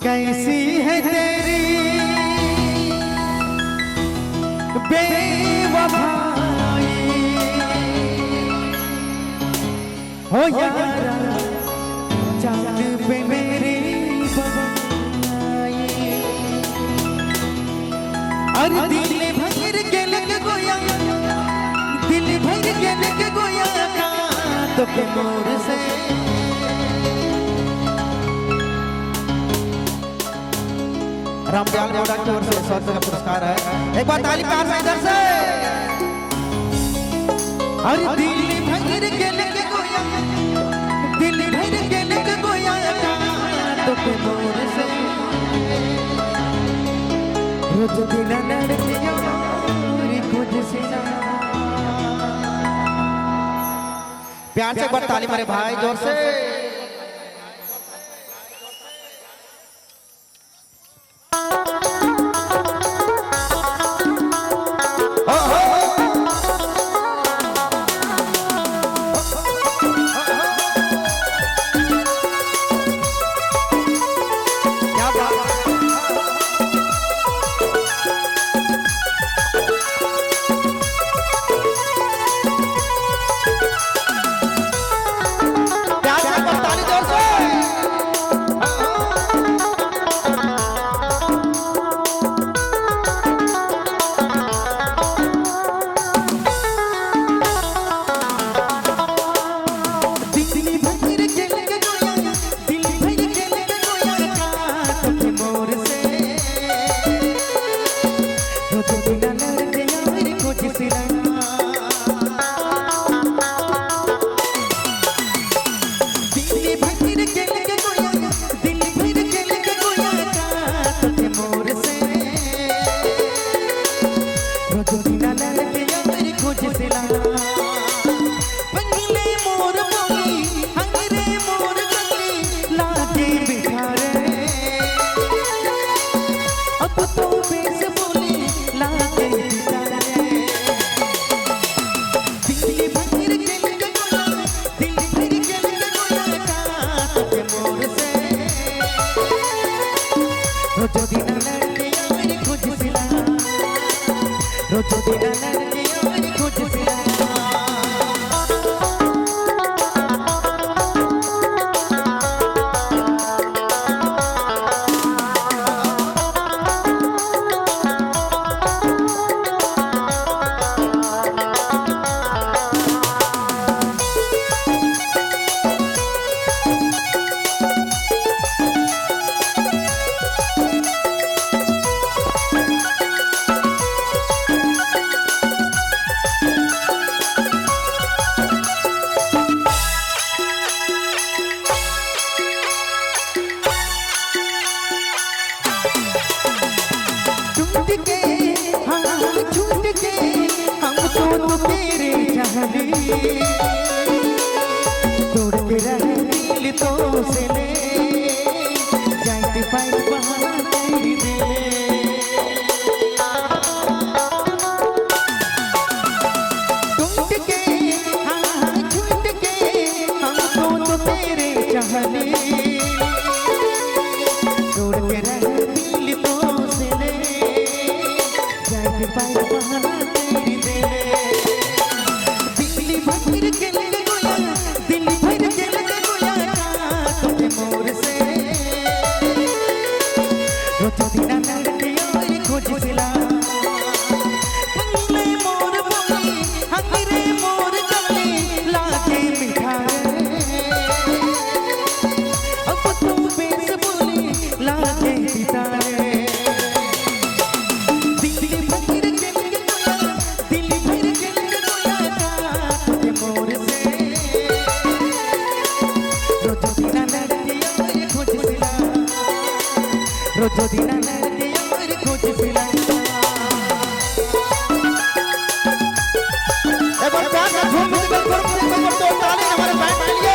कैसी है तेरी बेवफाई हो यारा जान पे मेरी बवाई अरे दिल भर के लग गोया दिल भर के लग गोया तो के मोर से रामदयाल गौड़ा की ओर से 100 रुपये का पुरस्कार है। एक बार ताली प्यार से इधर से। अरे दिल भर के लग गोया दिल भर के लग गोया तो के मोर से रोज दिन लड़कियां कुछ सिना प्यार से एक बार ताली मारे भाई जोर से। तोड़ के रहे दिल तो से ले जाते पाई बहाना तेरी दिले टूट के हाँ छूट के हमको तो तेरे चाहने तोड़ के रहे दिल तो से ले जाते पाई बहाना तेरी दिले रोजो दिन लड़के और खोज सिला एक बार प्यार का झूम म्यूजिकल करो पूरे को तो ताली हमारे बैंड के लिए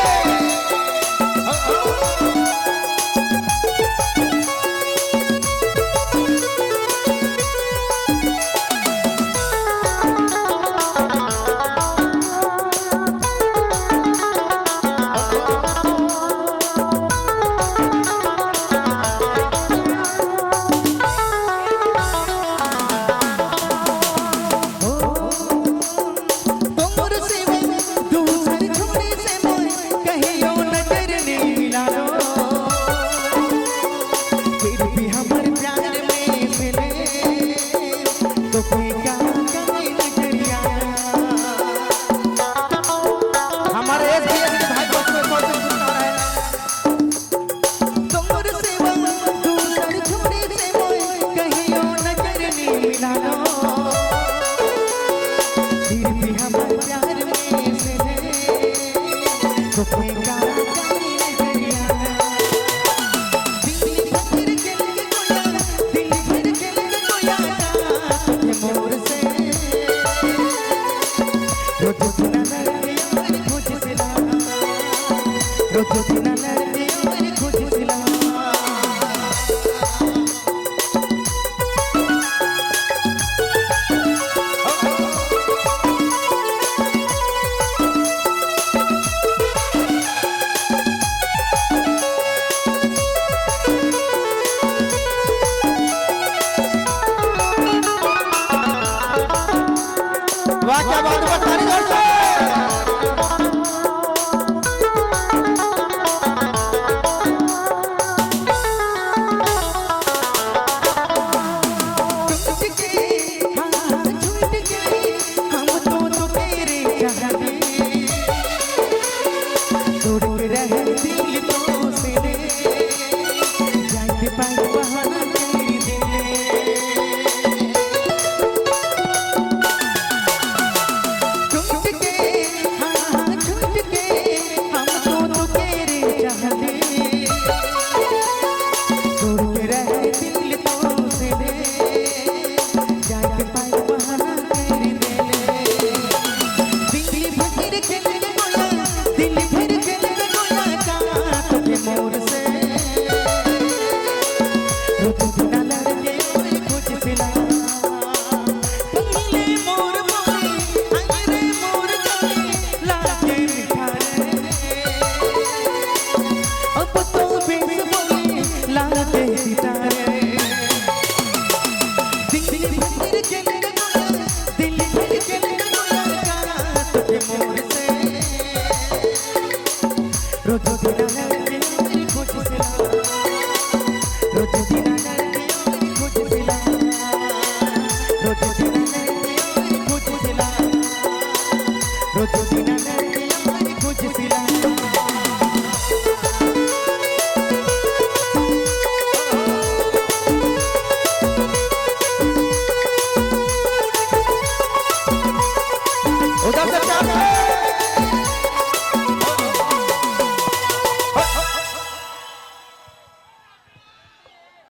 उधर से